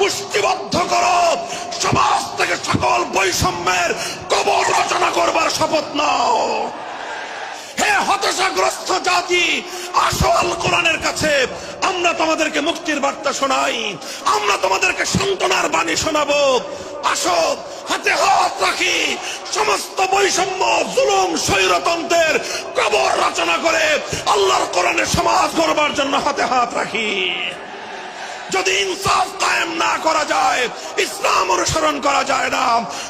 মুষ্টিবদ্ধ করো, সমাজ থেকে সকল বৈষম্যের কবর রচনা করবার শপথ নাও। হে হতাশাগ্রস্ত জাতি, আসো আল কোরআনের কাছে, আমরা তোমাদেরকে মুক্তির বার্তা শোনাই, আমরা তোমাদেরকে সান্ত্বনার বাণী শোনাবো। আসো হাতে হাত রাখি, সমস্ত বৈষম্য, জুলুম, স্বৈরতন্ত্রের কবর রচনা করে আল্লাহর কোরআনের সমাজ গড়বার জন্য হাতে হাত রাখি। যদি ইনসাফ কায়েম না করা যায়, ইসলাম অনুসরণ করা যায় না,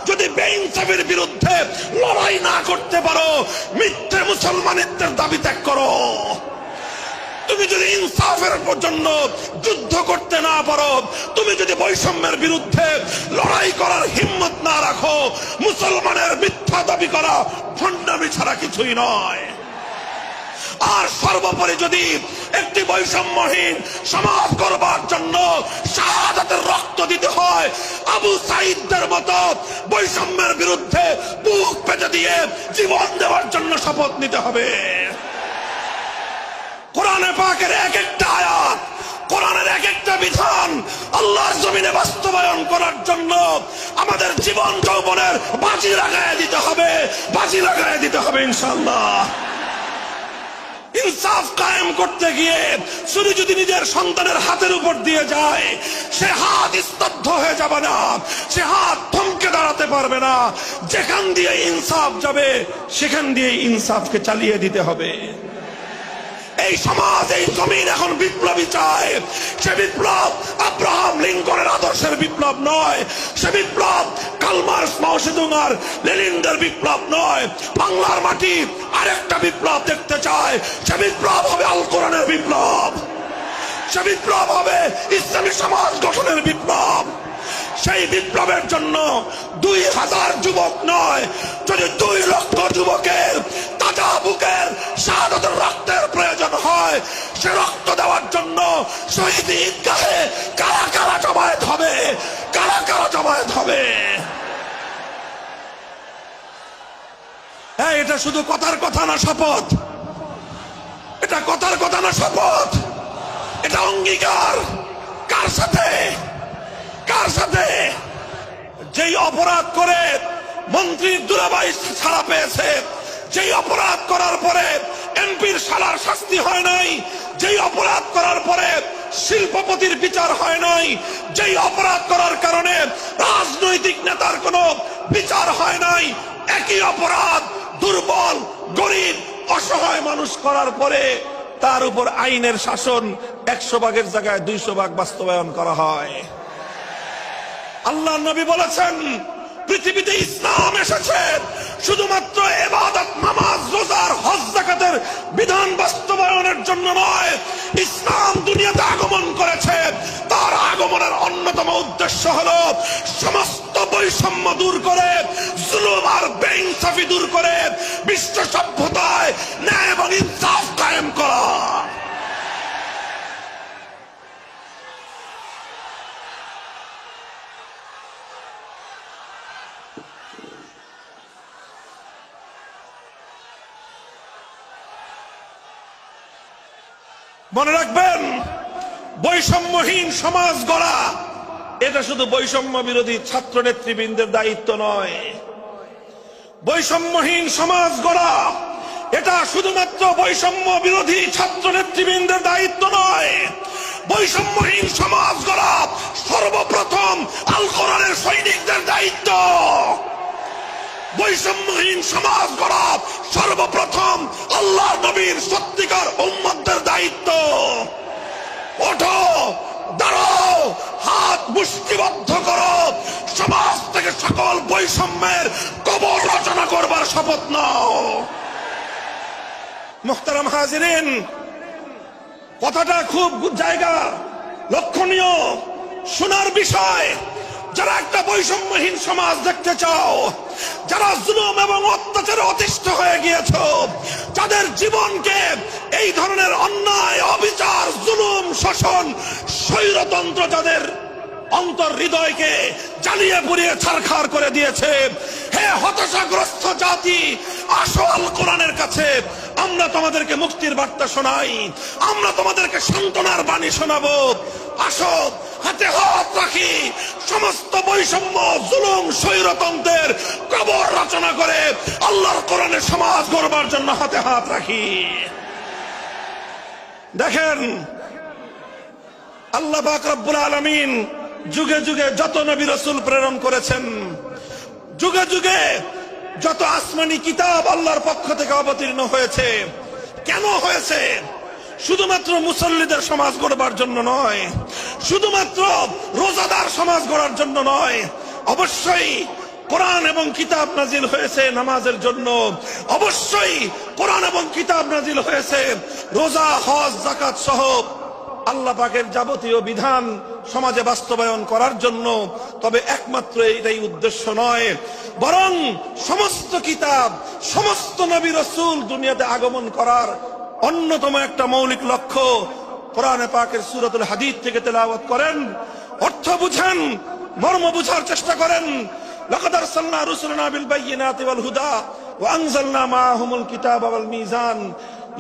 যদি বেইনসাফের বিরুদ্ধে লড়াই না করতে পারো, মিথ্যে মুসলমানিত্বের দাবি ত্যাগ করো। তুমি যদি ইনসাফের জন্য যুদ্ধ করতে না পারো, তুমি যদি বৈষম্যের বিরুদ্ধে লড়াই করার হিম্মত না রাখো, মুসলমানের মিথ্যা দাবি করা ভণ্ডামি ছাড়া কিছুই নয়। আর সর্বোপরি যদি একটি বৈষম্যহীন সমাজ গড়বার জন্য শাহাদাতের রক্ত দিতে হয়, আবু সাঈদদের মতো বৈষম্যের বিরুদ্ধে বুক পেতে দিয়ে জীবন দেওয়ার জন্য শপথ নিতে হবে। কোরআনে পাকের এক একটা আয়াত, কোরআনের এক একটা বিধান আল্লাহর জমিনে বাস্তবায়ন করার জন্য আমাদের জীবন যৌবনের বাজি লাগায় দিতে হবে, বাজি লাগায় দিতে হবে ইনশাআল্লাহ। ইনসাফ কায়েম করতে গিয়ে শুধু যদি নিজের সন্তানের হাতের উপর দিয়ে যায়, সে হাত স্তব্ধ হয়ে যাবে না, সে হাত থমকে দাঁড়াতে পারবে না। যেখান দিয়ে ইনসাফ যাবে সেখান দিয়ে ইনসাফকে চালিয়ে দিতে হবে। এই সমাজ, এই জমিন এখন বিপ্লবী চায়। সে বিপ্লব আব্রাহাম লিঙ্কনের আদর্শের বিপ্লব নয়, সে বিপ্লব কার্ল মার্কস, মাও সেতুং আর লেনিনদের বিপ্লব নয়। বাংলার মাটি আরেকটা বিপ্লব দেখতে চায়, সে বিপ্লব হবে আল কোরআনের বিপ্লব, সে বিপ্লব হবে ইসলামী সমাজ গঠনের বিপ্লব। সেই বিপ্লবের জন্য 2000 যুবক নয়, যদি 2 লক্ষ যুবকের তাজা বুকের শাহাদাতের রক্তের প্রয়োজন হয়, সে রক্ত দেওয়ার জন্য শহীদ ঈদগাহে কারা কারা জমায়েত হবে, কারা কারা জমায়েত হবে। এটা শুধু কথার কথা না, শপথ। এটা কথার কথা না, শপথ। এটা অঙ্গীকার। কার সাথে? কার সাথে? যেই অপরাধ করে মন্ত্রীর দুলাভাই ছাড়া পেয়েছে, যেই অপরাধ করার পরে এমপির শালার শাস্তি হয় নাই, যেই অপরাধ করার পরে শিল্পপতির বিচার হয় নাই, যেই অপরাধ করার কারণে রাজনৈতিক নেতার কোনো বিচার হয় নাই, একই অপরাধ দুর্বল, গরিব, অসহায় মানুষ করার পরে তার উপর আইনের শাসন 100 ভাগের জায়গায় 200 ভাগ বাস্তবায়ন করা হয়। আল্লাহ নবী বলেছেন, পৃথিবীতে ইসলাম এসেছে শুধুমাত্র ইবাদত, নামাজ, রোজার, হজ, যাকাতের বিধান বাস্তবায়নের জন্য নয়। ইসলাম দুনিয়াতে আগমন করেছে, তার আগমনের অন্যতম উদ্দেশ্য হলো সমস্ত বৈষম্য দূর করে, জুলুম আর বেইনসাফি দূর করে বিশ্ব সভ্যতায় ন্যায় এবং ইনসাফ কায়েম করা। মনে রাখবেন, বৈষম্যহীন সমাজ গড়া এটা শুধু বৈষম্য বিরোধী ছাত্র নেতৃবৃন্দের দায়িত্ব নয়। বৈষম্যহীন সমাজ গড়া এটা শুধুমাত্র বৈষম্য বিরোধী ছাত্র নেতৃবৃন্দের দায়িত্ব নয়। বৈষম্যহীন সমাজ গড়া সর্বপ্রথম আল কোরআনের সৈনিকদের দায়িত্ব। বৈষম্যহীন সমাজ গড়া সর্বপ্রথম আল্লাহ নবীর সত্যিকার উম্মতদের দায়িত্ব। ওঠো, দাঁড়াও, হাত মুষ্টিবদ্ধ করো, সমাজ থেকে সকল বৈষম্যের কবর রচনা করবার শপথ নাও। মুহতারাম হাজিরিন, কথাটা খুব জায়গা লক্ষণীয়, শোনার বিষয়। যারা একটা বৈষম্যহীন সমাজ দেখতে চাও, যারা জুলুম এবং অত্যাচারে অতিষ্ঠ হয়ে গিয়েছ, যাদের জীবনকে এই ধরনের অন্যায়, অবিচার, জুলুম, শোষণ, স্বৈরতন্ত্র যাদের অন্তর হৃদয়কে জ্বালিয়ে পুড়িয়ে ছারখার করে দিয়েছে, হে হতাশাগ্রস্ত জাতি, আসো আল কোরআনের কাছে, আমরা তোমাদেরকে মুক্তির বার্তা শোনাই, আমরা তোমাদেরকে সান্ত্বনার বাণী শোনাবো। আসো হাতে হাত রাখি, সমস্ত বৈষম্য, জুলুম, স্বৈরতন্ত্রের কবর রচনা করে আল্লাহর কোরআনের সমাজ গড়বার জন্য হাতে হাত রাখি। দেখেন, আল্লাহ পাক রব্বুল আলামিন যুগে যুগে যত নবী রাসূল প্রেরণ করেছেন, যুগে যুগে যত আসমানি কিতাব আল্লাহর পক্ষ থেকে অবতীর্ণ হয়েছে, কেন হয়েছে? শুধুমাত্র মুসল্লিদের সমাজ গড়বার জন্য নয়, শুধুমাত্র রোজাদার সমাজ গড়ার জন্য নয়। অবশ্যই কোরআন এবং কিতাব নাজিল হয়েছে নামাজের জন্য, অবশ্যই কোরআন এবং কিতাব নাজিল হয়েছে রোজা, হজ, যাকাত সহ আল্লাহ পাকের যাবতীয় বিধান সমাজে বাস্তবায়ন করার জন্য। তবে একমাত্র এটাই উদ্দেশ্য নয়, বরং সমস্ত কিতাব, সমস্ত নবী রাসূল দুনিয়াতে আগমন করার অন্যতম একটা মৌলিক লক্ষ্য। কোরআনে পাকের সূরাতুল হাদীদ থেকে তেলাওয়াত করেন, অর্থ বুঝেন, মর্ম বুঝার চেষ্টা করেন। লাকাদ আরসালনা রুসুলানা বিল বায়িনাতি ওয়াল হুদা ওয়া আনজালনা মাআহুমুল কিতাবা ওয়াল মিজান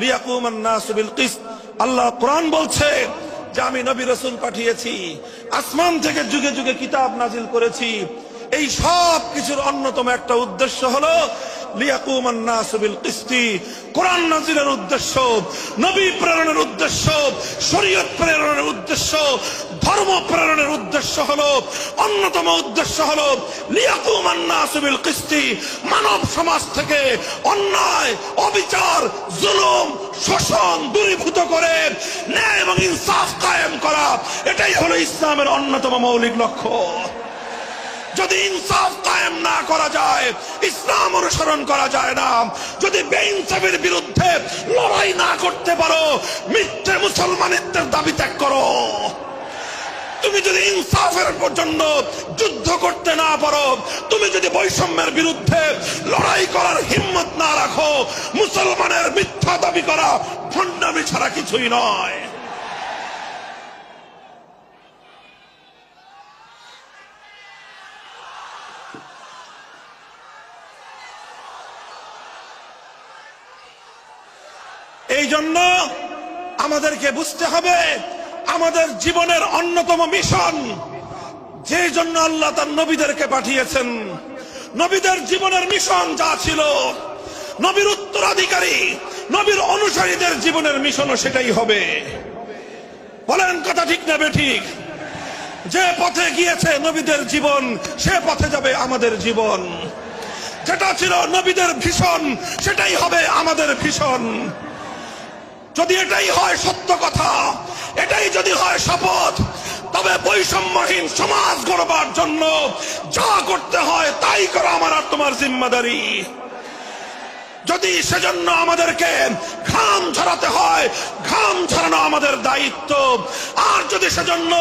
লিয়াকুমান নাসু বিল কিসত। আল্লাহ কোরআন বলছে যে আমি নবী রাসূল পাঠিয়েছি, আসমান থেকে যুগে যুগে কিতাব নাজিল করেছি। এই সব কিছুর অন্যতম একটা উদ্দেশ্য হলো লিয়াকুমান নাসু বিল কিসতি। কোরআন নাজিলের উদ্দেশ্য, নবী প্রেরণের উদ্দেশ্য, শরীয়ত প্রেরণের উদ্দেশ্য, ধর্ম প্রেরণের উদ্দেশ্য হলো, অন্যতম উদ্দেশ্য হলো লিয়াকুমান নাসু বিল কিসতি। মানব সমাজ থেকে অন্যায়, অবিচার, জুলুম, শোষণ দূরীভূত করে ন্যায় এবং ইনসাফ কায়েম করা, এটাই হলো ইসলামের অন্যতম মৌলিক লক্ষ্য। যদি ইনসাফ কায়েম না করা যায়, ইসলাম অনুসরণ করা যায় না। যদি বেইনসাফের বিরুদ্ধে লড়াই না করতে পারো, মিথ্যে মুসলমানিত্বের দাবি ত্যাগ করো। তুমি যদি ইনসাফের জন্য যুদ্ধ করতে না পারো, তুমি যদি বৈষম্যের বিরুদ্ধে লড়াই করার হিম্মত না রাখো, মুসলমানের মিথ্যা দাবি করা ভণ্ডামি ছাড়া কিছুই নয়। এই জন্য আমাদেরকে বুঝতে হবে, আমাদের জীবনের অন্যতম মিশন, যে জন্য আল্লাহ তার নবীদেরকে পাঠিয়েছেন, নবীদের জীবনের মিশন যা ছিল, নবীর উত্তরাধিকারী, নবীর অনুসারীদের জীবনের মিশনও সেটাই হবে। বলেন কথা ঠিক না বেঠিক? যে পথে গিয়েছে নবীদের জীবন, সে পথে যাবে আমাদের জীবন। যেটা ছিল নবীদের ভীষণ, সেটাই হবে আমাদের ভীষণ। যদি এটাই হয় সত্য কথা, এটাই যদি হয় শপথ, তবে বৈষম্যহীন সমাজ গড়বার জন্য যা করতে হয় তাই করা আমার আর তোমার জিম্মাদারি। যদি সেজন্য আমাদেরকে ঘাম ঝরাতে হয়, ঘাম ঝরানো আমাদের দায়িত্ব। আর যদি সেজন্য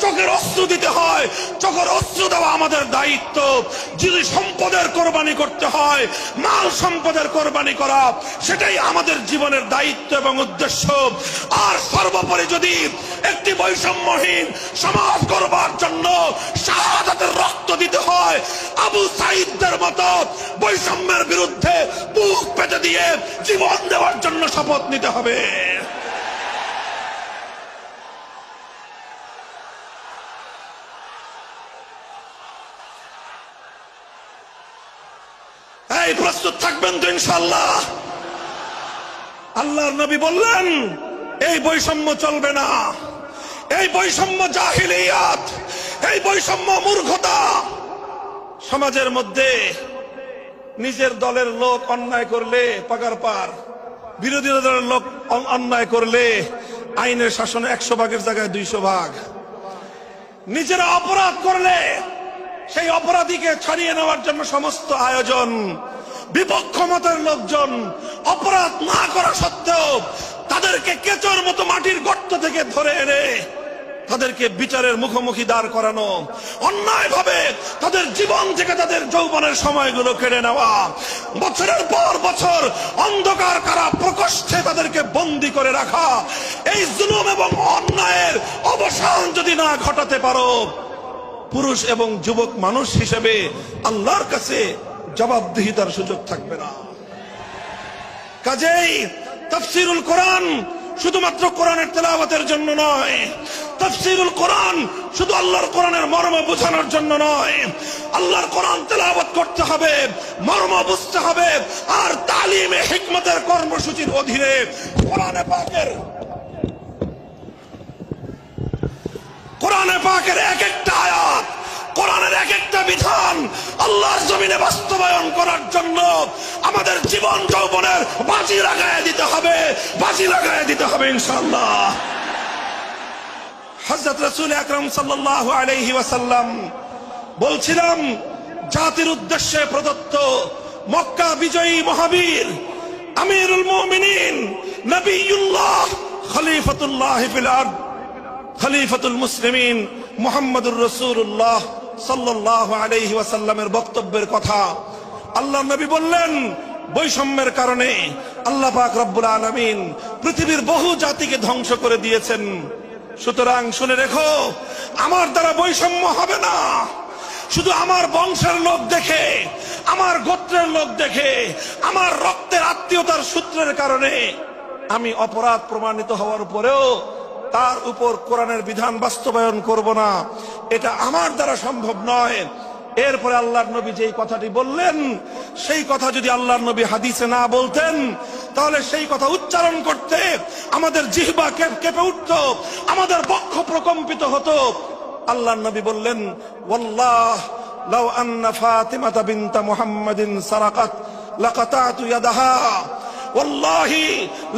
চোখের অশ্রু দিতে হয়, চোখের অশ্রু দেওয়া আমাদের দায়িত্ব। যদি সম্পদের কোরবানি করতে হয়, মাল সম্পদের কোরবানি করা, সেটাই আমাদের জীবনের দায়িত্ব এবং উদ্দেশ্য। আর সর্বোপরি যদি একটি বৈষম্যহীন সমাজ গড়বার জন্য শাহাদাতের রক্ত দিতে হয়, আবু সাঈদদের মতো বৈষম্যের বিরুদ্ধে বুক পেতে দিয়ে জীবন দেওয়ার জন্য শপথ নিতে হবে। এই প্রস্তুত থাকবেন তো ইনশাআল্লাহ? আল্লাহর নবী বললেন এই বৈষম্য চলবে না, এই বৈষম্য জাহিলিয়াত, এই বৈষম্য মূর্খতা। সমাজের মধ্যে নিজের দলের লোক অন্যায় করলে পাগার পার, বিরোধী দলের লোক অন্যায় করলে আইনের শাসনে 100 ভাগের জায়গায় 200 ভাগ। নিজেরা অপরাধ করলে সেই অপরাধীকে ছাড়িয়ে নেওয়ার জন্য সমস্ত আয়োজন। বিপক্ষ মতের লোকজন অপরাধ না করা সত্ত্বেও তাদেরকে কেচোর মতো মাটির গর্ত থেকে ধরে এনে তাদেরকে বিচারের মুখোমুখি দাঁড় করানো, অন্যায় ভাবে তাদের জীবন থেকে তাদের যৌবনের সময়গুলো কেড়ে নেওয়া, বছরের পর বছর অন্ধকার কারা প্রকোষ্ঠে তাদেরকে বন্দী করে রাখা। এই জুলুম এবং অন্যায়ের অবসান যদি না ঘটাতে পারো, পুরুষ এবং যুবক মানুষ হিসেবে আল্লাহর কাছে জবাবদিহিতার সুযোগ থাকবে না। কাজেই তাফসীরুল কোরআন শুধুমাত্র কোরআনের তেলাওয়াতের জন্য নয়, তাফসীরুল কোরআন শুধু আল্লাহর কোরআনের মর্ম বোঝানোর জন্য নয়, আল্লাহর কোরআন তেলাওয়াত করতে হবে, মর্ম বুঝতে হবে, আর তালিমে হিকমতের কর্মসূচির অধীনে কোরআনে পাকের এক একটা আয়াত, কোরআনের এক একটা বিধান আল্লাহর জমিনে বাস্তবায়ন করার জন্য আমাদের জীবন যৌবনের বাজি লাগায় দিতে হবে ইনশাআল্লাহ। হযরত রাসূল আকরাম সাল্লাল্লাহু আলাইহি ওয়াসাল্লাম বলছিলাম, জাতির উদ্দেশ্যে প্রদত্ত মক্কা বিজয়ী মহাবীর আমিরুল মুমিনিন নবিয়ুল্লাহ খলিফাতুল্লাহ ফিল আরদ খলিফাতুল মুসলিমিন মুহাম্মদুর রাসূলুল্লাহ সাল্লাল্লাহু আলাইহি ওয়াসাল্লামের বক্তব্যের কথা আল্লাহর নবী বললেন, বৈষম্যের কারণে আল্লাহ পাক রব্বুল আলামিন পৃথিবীর বহু জাতিকে ধ্বংস করে দিয়েছেন। সুতরাং শুনে রেখো, আমার দ্বারা বৈষম্য হবে না। শুধু আমার বংশের লোক দেখে, আমার গোত্রের লোক দেখে, আমার রক্তের আত্মীয়তার সূত্রের কারণে আমি অপরাধ প্রমাণিত হওয়ার পরেও তার উপর কোরআনের বিধান বাস্তবায়ন করব না, এটা আমার দ্বারা সম্ভব নয়। এরপরে আল্লাহর নবী যেই কথাটি বললেন, সেই কথা যদি আল্লাহর নবী হাদিসে না বলতেন, তাহলে সেই কথা উচ্চারণ করতে আমাদের জিহ্বা কেঁপে উঠত, আমাদের বক্ষ প্রকম্পিত হতো। আল্লাহর নবী বললেন, ওয়াল্লাহ লাউ আন্না ফাতিমাতা বিনতা মুহাম্মাদিন সারাকাত লাকাতাতু ইয়াদাহা, ওয়াল্লাহি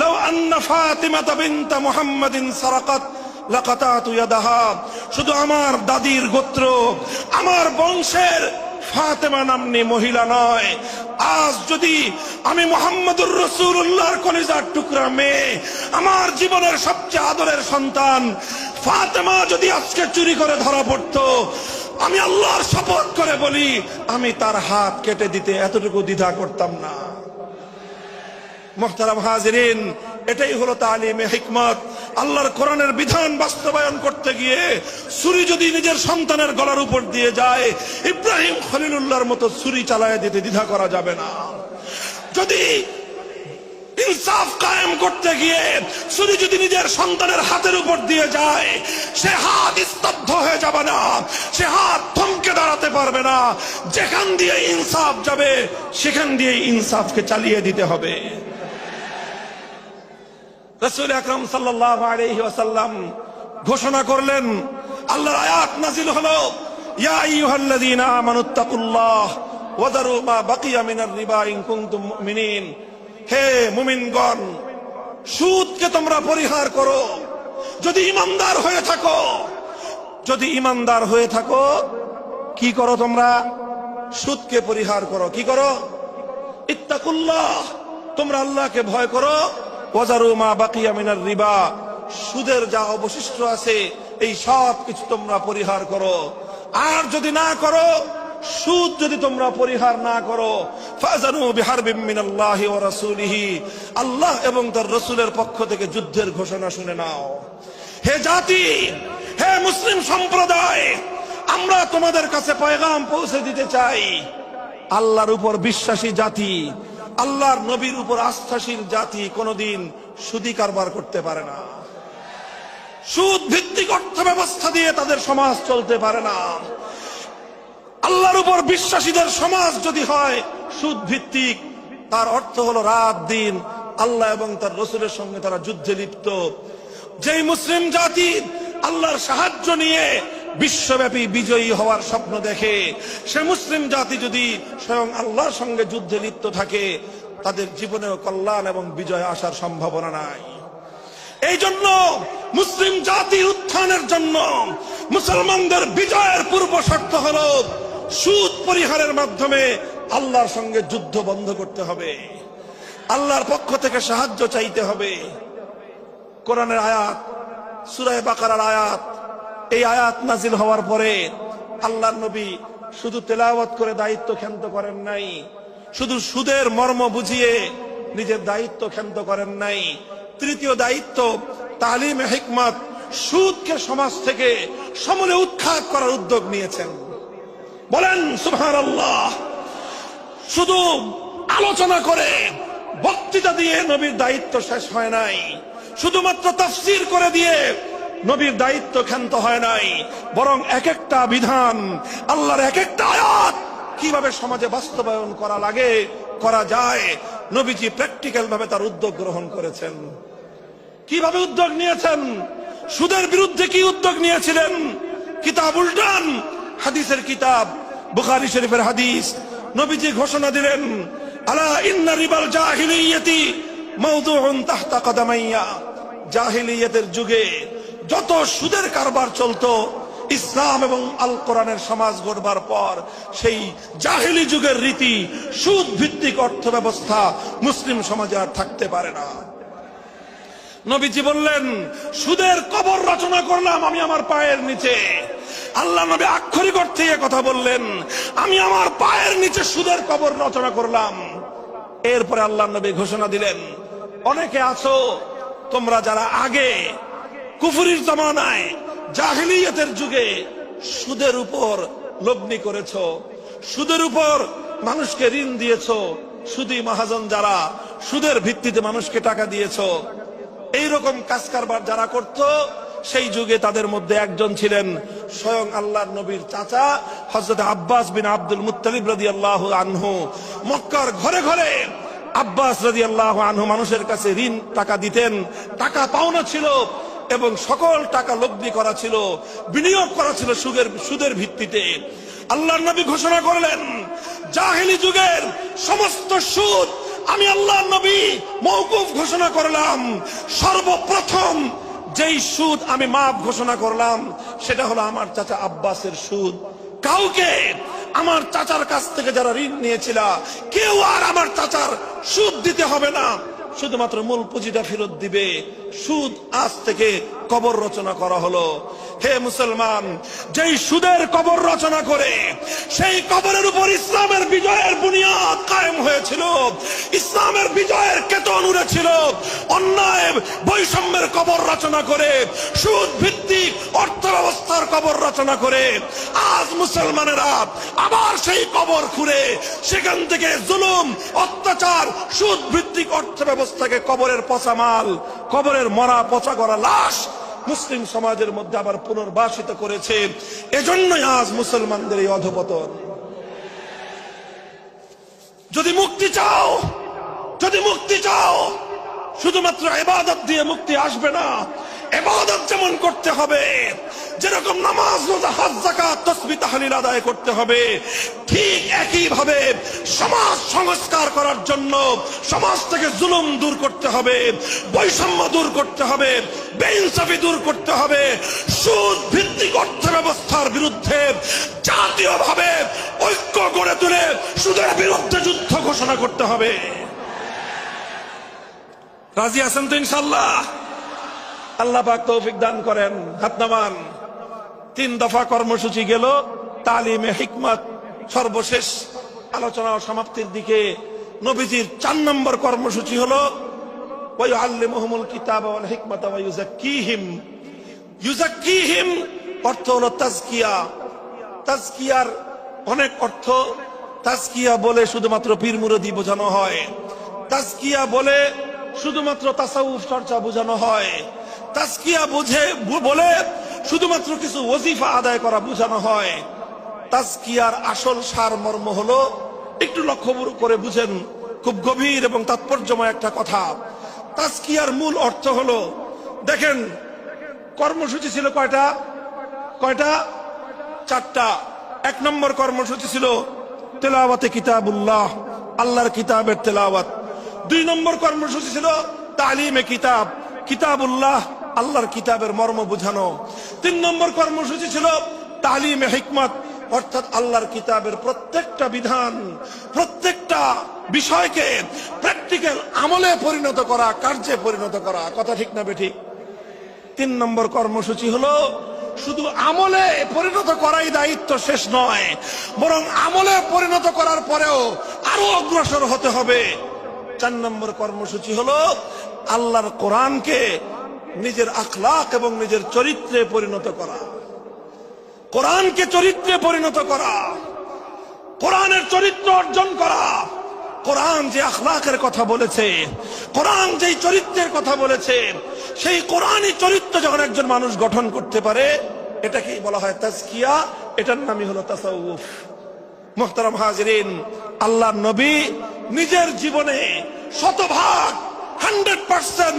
লাউ আন্না ফাতিমাতা বিনতা মুহাম্মাদিন সারাকাত লাকাতাতু ইয়াদাহা। শুধু আমার দাদির গোত্র, আমার বংশের ফাতেমা নামনি মহিলা নয়, আজ যদি আমি মুহাম্মদুর রাসূলুল্লাহর কলিজার টুকরা মেয়ে, আমার জীবনের সবচেয়ে আদরের সন্তান ফাতেমা যদি আজকে চুরি করে ধরা পড়তো, আমি আল্লাহর শপথ করে বলি, আমি তার হাত কেটে দিতে এতটুকু দ্বিধা করতাম না। মুহতারাম হাজিরিন, এটাই হলো তালিমে হিকমত। আল্লাহর কোরআনের বিধান বাস্তবায়ন করতে গিয়ে ছুরি যদি নিজের সন্তানের গলার উপর দিয়ে যায়, ইব্রাহিম খলিলুল্লাহর মতো ছুরি চালায় দিতে দ্বিধা করা যাবে না। যদি ইনসাফ কায়েম করতে গিয়ে ছুরি যদি নিজের সন্তানের হাতের উপর দিয়ে যায়, সে হাত স্তব্ধ হয়ে যাবে না, সে হাত থমকে দাঁড়াতে পারবে না। যেখান দিয়ে ইনসাফ যাবে সেখান দিয়ে ইনসাফকে চালিয়ে দিতে হবে। রাসূল আকরাম সাল্লাল্লাহু আলাইহি ওয়াসাল্লাম ঘোষণা করলেন, আল্লাহর আয়াত নাযিল হলো, ইয়া আইয়ুহাল্লাযীনা আমানুত্তাকুল্লাহ ওয়া যারু মা বাকিয়া মিনার রিবা ইন কুনতুম মুমিনিন। হে মুমিনগণ, সুদকে তোমরা পরিহার করো যদি ঈমানদার হয়ে থাকো। যদি ঈমানদার হয়ে থাকো, কি করো তোমরা? সুদকে পরিহার করো। কি করো? ইত্তাকুল্লাহ, তোমরা আল্লাহকে ভয় করো। ওয়াজারু মা বাকিয়া মিনার রিবা, সুদের যা অবশিষ্ট আছে এই সব কিছু তোমরা পরিহার করো। আর যদি না করো, সুদ যদি তোমরা পরিহার না করো, ফাজানু বিহারবিম মিনাল্লাহি ওয়া রাসূলিহি, আল্লাহ এবং তার রাসূলের পক্ষ থেকে যুদ্ধের ঘোষণা শুনে নাও। হে জাতি, হে মুসলিম সম্প্রদায়, আমরা তোমাদের কাছে পয়গাম পৌঁছে দিতে চাই, আল্লাহর উপর বিশ্বাসী জাতি, আল্লাহর নবীর উপর আস্থাশীল জাতি কোনদিন সুদি কারবার করতে পারে না। সুদ ভিত্তিক অর্থ ব্যবস্থা দিয়ে তাদের সমাজ চলতে পারে না। আল্লাহর উপর বিশ্বাসীদের সমাজ যদি হয় সুদ ভিত্তিক, তার অর্থ হলো রাত দিন আল্লাহ এবং তার রাসূলের সঙ্গে তারা যুদ্ধে লিপ্ত। যেই মুসলিম জাতি আল্লাহর সাহায্য নিয়ে বিশ্বব্যাপী বিজয়ী হওয়ার স্বপ্ন দেখে, সে মুসলিম জাতি যদি স্বয়ং আল্লাহর সঙ্গে যুদ্ধে লিপ্ত থাকে, তাদের জীবনেও কল্যাণ এবং বিজয় আসার সম্ভাবনা নাই। এই জন্য মুসলিম জাতির উত্থানের জন্য, মুসলমানদের বিজয়ের পূর্ব শর্ত হলো সুদ পরিহারের মাধ্যমে আল্লাহর সঙ্গে যুদ্ধ বন্ধ করতে হবে, আল্লাহর পক্ষ থেকে সাহায্য চাইতে হবে। কোরআনের আয়াত, সূরা বাকারার আয়াত, এই আয়াত নাজিল হওয়ার পরে আল্লাহর নবী শুধু তেলাওয়াত করে দায়িত্ব ক্ষান্ত করেন নাই, শুধু সুদের মর্ম বুঝিয়ে নিজের দায়িত্ব ক্ষান্ত করেন নাই। তৃতীয় দায়িত্ব তালিমে হিকমত, সুদকে সমাজ থেকে সমূলে উৎখাত করার উদ্যোগ নিয়েছেন। বলেন সুবহানাল্লাহ। শুধু আলোচনা করে বক্তৃতা দিয়ে নবীর দায়িত্ব শেষ হয় নাই, শুধুমাত্র তাফসীর করে দিয়ে নবীর দায়িত্ব ক্ষান্ত হয় নাই, বরং এক একটা বিধান, আল্লাহর এক একটা আয়াত কিভাবে সমাজে বাস্তবায়ন করা লাগে, করা যায়, নবীজি প্র্যাকটিক্যাল ভাবে তার উদ্যোগ গ্রহণ করেছেন। কিভাবে উদ্যোগ নিয়েছেন? সুদের বিরুদ্ধে কি উদ্যোগ নিয়েছিলেন? কিতাব উল্টান, হাদিসের কিতাব, বুখারী শরীফের হাদিস, নবীজি ঘোষণা দিলেন, আলা ইন্না রিবাল জাহিলিয়াতি মাওদুউন তাহতা কদামাইয়া। জাহিলিয়াতের যুগে যত সুদের কারবার চলতো, ইসলাম এবং আল কোরআনের সমাজ গড়বার পর সেই জাহিলি যুগের রীতি, সুদ ভিত্তিক অর্থ ব্যবস্থা মুসলিম সমাজে আর থাকতে পারে না। নবীজি বললেন, সুদের কবর রচনা করলাম আমি আমার পায়ের নিচে। আল্লাহ নবী আক্ষরিক অর্থে কথা বললেন, আমি আমার পায়ের নিচে সুদের কবর রচনা করলাম। এরপরে আল্লাহ নবী ঘোষণা দিলেন, অনেকে আছো তোমরা যারা আগে কুফরির জামানায় জাহিলিয়াতের যুগে সুদের উপর লগ্নি করেছো, সুদের উপর মানুষকে ঋণ দিয়েছো, সুদী মহাজন যারা সুদের ভিত্তিতে মানুষকে টাকা দিয়েছো, এইরকম কাজ কারবার যারা করত, সেই যুগে তাদের মধ্যে একজন ছিলেন স্বয়ং আল্লাহর নবীর চাচা হযরত আব্বাস বিন আব্দুল মুত্তালিব রাদিয়াল্লাহু আনহু। মক্কার ঘরে ঘরে আব্বাস রাদিয়াল্লাহু আনহু মানুষের কাছে ঋণ টাকা দিতেন, টাকা পাওনা ছিল এবং সকল টাকা লগ্নি করা ছিল, বিনিয়োগ করা ছিল সুদের ভিত্তিতে। আল্লাহর নবী ঘোষণা করলেন, জাহেলি যুগের সমস্ত সুদ আমি আল্লাহর নবী মওকুফ ঘোষণা করলাম। সর্বপ্রথম যেই সুদ আমি মাফ ঘোষণা করলাম সেটা হলো আমার চাচা আব্বাসের সুদ। কাউকে আমার চাচার কাছ থেকে যারা ঋণ নিয়েছিল, কেউ আর আমার চাচার সুদ দিতে হবে না, শুধুমাত্র মূল পুঁজিটা ফেরত দিবে। সুদ আজ থেকে কবর রচনা করা হলো। হে মুসলমান, যেই সুদের কবর রচনা করে সেই কবরের উপর ইসলামের বিজয়ের বুনিয়াদ কায়েম হয়েছিল, ইসলামের বিজয়ের কেতন উড়েছিল। অন্যায় বৈষম্যের কবর রচনা করে, সুদ ভিত্তিক অর্থ ব্যবস্থার কবর রচনা করে আজ মুসলমানেরা আবার সেই কবর খুঁড়ে সেখান থেকে জুলুম, অত্যাচার, সুদ ভিত্তিক অর্থ ব্যবস্থাকে কবরের পচা মাল, কবরের মরা পচা করা লাশ মুসলিম সমাজের মধ্যে আবার পুনর্বাসিত করেছে। এজন্যই আজ মুসলমানদের এই অধঃপতন। যদি মুক্তি চাও, যদি মুক্তি চাও, শুধুমাত্র ইবাদত দিয়ে মুক্তি আসবে না। ইবাদত যেমন করতে হবে, যেরকম নামাজ, রোজা, হজ, যাকাত, তাসবিহ, তাহলিল আদায় করতে হবে, ঠিক একই ভাবে সমাজ সংস্কার করার জন্য সমাজ থেকে জুলুম দূর করতে হবে, বৈষম্য দূর করতে হবে, বেইনসাফি দূর করতে হবে, সুদ ভিত্তিক অর্থ ব্যবস্থার বিরুদ্ধে জাতীয়ভাবে ঐক্য গড়ে তুলে সুদের বিরুদ্ধে যুদ্ধ ঘোষণা করতে হবে। রাজি আছেন তো ইনশাআল্লাহ? আল্লাহ পাক তৌফিক দান করেন। হাত নামান। 3 দফা কর্মসূচি গেল, তালিমে হিকমত সর্বশেষ আলোচনা ও সমাপ্তির দিকে। নবীজির 4 নম্বর কর্মসূচি হলো ওয়ায়ুআল্লিমুহুমুল কিতাবা ওয়াল হিকমাতা ওয়া ইউযাক্কিহিম। ইউযাক্কিহিম অর্থ হলো তাজকিয়া। তাজকিয়ার অনেক অর্থ। তাজকিয়া বলে শুধুমাত্র পীর মুরিদি বোঝানো হয়, তাজকিয়া বলে শুধুমাত্র তাসাউফ চর্চা বোঝানো হয়, তাজকিয়া বলে শুধুমাত্র কিছু ওজিফা আদায় করা বোঝানো হয়। তাজকিয়ার আসল সারমর্ম হলো, একটু লক্ষ্য করে বুঝেন, খুব গভীর এবং তাৎপর্যময় একটা কথা। তাজকিয়ার মূল অর্থ হলো, দেখেন কর্মসূচি ছিল কয়টা? 4টা। 1 নম্বর কর্মসূচি ছিল তেলাওয়াতে কিতাবুল্লাহ, আল্লাহর কিতাবের তেলাওয়াত। 2 নম্বর কর্মসূচি ছিল তালিমে কিতাব, কিতাবুল্লাহ, আল্লাহর কিতাবের মর্ম বোঝানো। 3 নম্বর কর্মসূচি ছিল তালিমে হিকমত, অর্থাৎ আল্লাহর কিতাবের প্রত্যেকটা বিধান, প্রত্যেকটা বিষয়কে প্র্যাকটিক্যাল আমলে পরিণত করা, কার্যে পরিণত করা। কথা ঠিক না বেঠিক? 3 নম্বর কর্মসূচি হলো শুধু আমলে পরিণত করাই দায়িত্ব শেষ নয়, বরং আমলে পরিণত করার পরেও আরো অগ্রসর হতে হবে। 4 নম্বর কর্মসূচি হলো আল্লাহর কোরআনকে নিজের আখলাক এবং নিজের চরিত্রে পরিণত করা। কোরআনকে চরিত্রে পরিণত করা, কোরআনের চরিত্র অর্জন করা, কোরআন যে আখলাকের কথা বলেছে, কোরআন যেই চরিত্রের কথা বলেছে, সেই কোরআনই চরিত্র যখন একজন মানুষ গঠন করতে পারে, এটাকেই বলা হয় তাজকিয়া, এটার নামই হলো তাসাউফ। মুহতারাম হাজিরিন, আল্লাহর নবী নিজের জীবনে 100%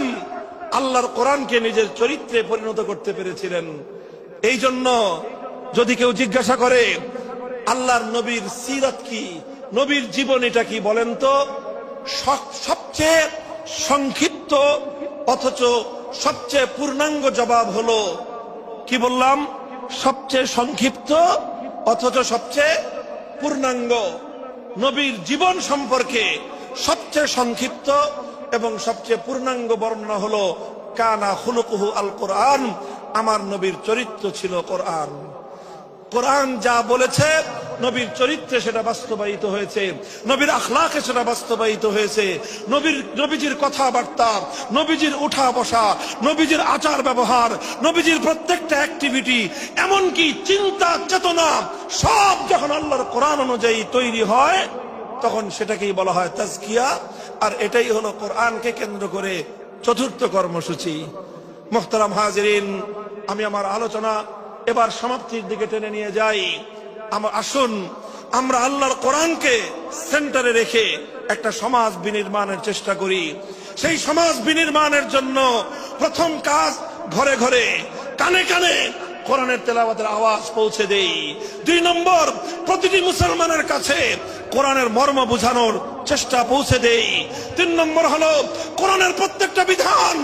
আল্লাহর কোরআনকে নিজের চরিত্রে পরিণত করতে পেরেছিলেন। এই জন্য যদি কেউ জিজ্ঞাসা করে আল্লাহর নবীর সিরাত কি, নবীর জীবনীটা কি, বলেন তো সবচেয়ে সংক্ষিপ্ত অথচ সবচেয়ে পূর্ণাঙ্গ জবাব হলো, কি বললাম, সবচেয়ে সংক্ষিপ্ত অথচ সবচেয়ে পূর্ণাঙ্গ। নবীর জীবন সম্পর্কে সবচেয়ে সংক্ষিপ্ত এবং সবচেয়ে পূর্ণাঙ্গ বর্ণনা হলো কানা খুলুকুহু আল কোরআন, আমার নবীর চরিত্র ছিল কোরআন। কোরআন যা বলেছে নবীর চরিত্রে সেটা বাস্তবায়িত হয়েছে, নবীর আখলাকে সেটা বাস্তবায়িত হয়েছে। নবীজির কথাবার্তা, নবীজির উঠা বসা, নবীজির আচার ব্যবহার, নবীজির প্রত্যেকটা অ্যাক্টিভিটি, এমনকি চিন্তা চেতনা সব যখন আল্লাহর কোরআন অনুযায়ী তৈরি হয়, তখন সেটাকেই বলা হয় তাজকিয়া। আর এটাই হলো কোরআনকে কেন্দ্র করে চতুর্থ কর্মসূচি। মুহতারাম হাজিরিন, আমি আমার আলোচনা এবার সমাপ্তির দিকে টেনে নিয়ে যাই। আসুন আমরা আল্লাহর কোরআনকে সেন্টারে রেখে একটা সমাজ বিনির্মাণের চেষ্টা করি। সেই সমাজ বিনির্মাণের জন্য প্রথম কাজ, ঘরে ঘরে কানে কানে কোরআনের তেলাওয়াতের আওয়াজ পৌঁছে দেই। 2 নম্বর, প্রতিটি মুসলমানের কাছে কোরআনের মর্ম বোঝানোর চেষ্টা পৌঁছে দেই। 3 নম্বর হলো কোরআনের প্রত্যেকটা বিধান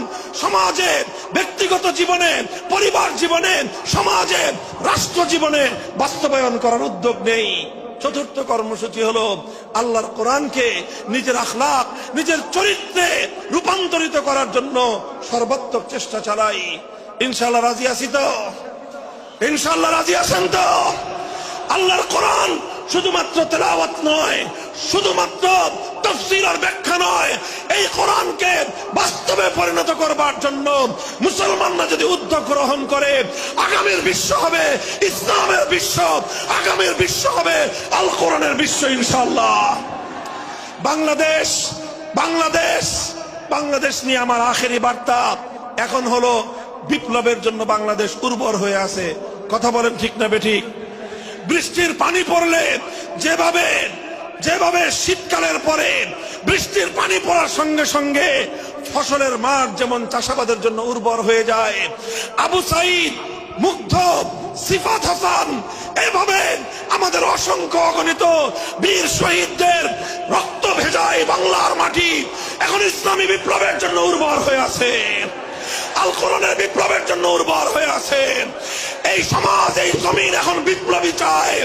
সমাজে, ব্যক্তিগত জীবনে, পরিবার জীবনে, সমাজে, রাষ্ট্র জীবনে বাস্তবায়ন করার উদ্যোগ নেই। চতুর্থ কর্মসূচি হলো আল্লাহর কোরআনকে নিজের আখলাক, নিজের চরিত্রে রূপান্তরিত করার জন্য সর্বাত্মক চেষ্টা চালাই। ইনশাআল্লাহ রাজি আছি তো? ইনশাআল্লাহ রাজি আছেন তো? আল্লাহর কোরআন শুধুমাত্র তেলাওয়াত নয়, শুধুমাত্র তাফসীর আর ব্যাখ্যা নয়, এই কোরআনকে বাস্তবে পরিণত করবার জন্য মুসলমানরা যদি উদ্যোগ গ্রহণ করে, আগামীর বিশ্ব হবে ইসলামের বিশ্ব, আগামীর বিশ্ব হবে আল কোরআনের বিশ্ব ইনশাআল্লাহ। বাংলাদেশ বাংলাদেশ বাংলাদেশ নিয়ে আমার আখেরি বার্তা এখন হলো, বিপ্লবের জন্য বাংলাদেশ উর্বর হয়ে আছে। কথা বলেন ঠিক না বেঠিক? বৃষ্টির পানি পড়লে যেভাবে শীতকালের পরে বৃষ্টির পানি পড়ার সঙ্গে সঙ্গে ফসলের মাঠ যেমন চাষাবাদের জন্য উর্বর হয়ে যায়, আবু সাইদ, মুগ্ধ, সিফাত হাসান, এভাবে আমাদের অসংখ্য অগণিত বীর শহীদদের রক্ত ভেজায় বাংলার মাটি এখন ইসলামী বিপ্লবের জন্য উর্বর হয়ে আছে, আল কোরআনের বিপ্লবের জন্য উর্বর হয়ে আছে। এই সমাজ, এই জমিন এখন বিপ্লবী চায়।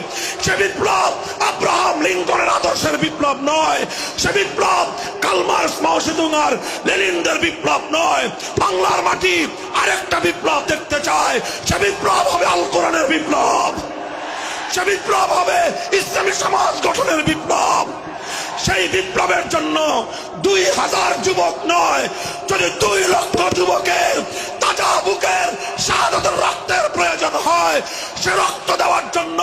সে বিপ্লব আব্রাহাম লিঙ্কনের আদর্শের বিপ্লব নয়, সে বিপ্লব কার্ল মার্কস, মাও সেতুং আর লেনিনদের বিপ্লব নয়। বাংলার মাটি আরেকটা বিপ্লব দেখতে চায়, সে বিপ্লব হবে আল কোরআনের বিপ্লব, সে বিপ্লব হবে ইসলামী সমাজ গঠনের বিপ্লব। সেই বিপ্লবের জন্য 2000 যুবক নয়, যদি 2 লক্ষ যুবকের তাজা বুকের শাহাদাতের রক্তের প্রয়োজন হয়, সে রক্ত দেওয়ার জন্য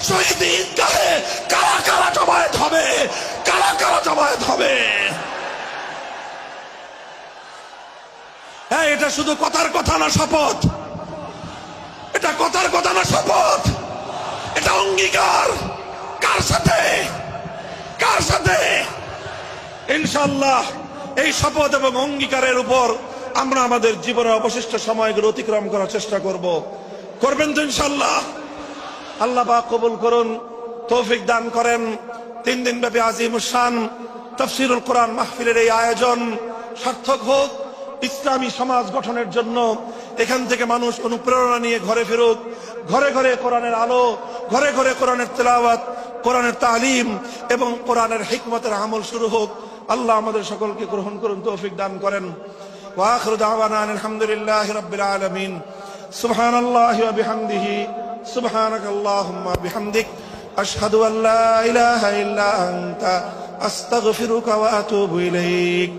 শহীদ ঈদগাহে কারা কারা জমায়েত হবে, কারা কারা জমায়েত হবে। হ্যাঁ, এটা শুধু কথার কথা না, শপথ। এটা কথার কথা না, শপথ। এটা অঙ্গীকার। কার সাথে? কার সাথে? ইনশাআল্লাহ এই শপথ এবং অঙ্গীকারের উপর আমরা আমাদের জীবনের অবশিষ্ট সময়গুলো অতিক্রম করার চেষ্টা করব। করবেন তো ইনশাআল্লাহ? আল্লাহ পাক কবুল করুন, তৌফিক দান করেন। 3 দিন ব্যাপী আজিমুস শান তাফসীরুল কোরআন মাহফিলের এই আয়োজন সার্থক হোক, ইসলামী সমাজ গঠনের জন্য এখান থেকে মানুষ অনুপ্রেরণা নিয়ে ঘরে ফেরুক, ঘরে ঘরে কোরআনের আলো, ঘরে ঘরে কোরআনের তেলাওয়াত, কোরআনের তালিম এবং কোরআনের হিকমতের আমল শুরু হোক। আল্লাহ আমাদের সকলকে গ্রহণ করুন, তৌফিক দান করেন। ওয়া আখিরু দাওয়ানা আলহামদুলিল্লাহি রাব্বিল আলামিন। সুবহানাল্লাহি ওয়া বিহামদিহি, সুবহানাকাল্লাহুম্মা বিহামদিক, আশহাদু আল্লা ইলাহা ইল্লা আনতা, আস্তাগফিরুকা ওয়া আতুবু ইলাইক।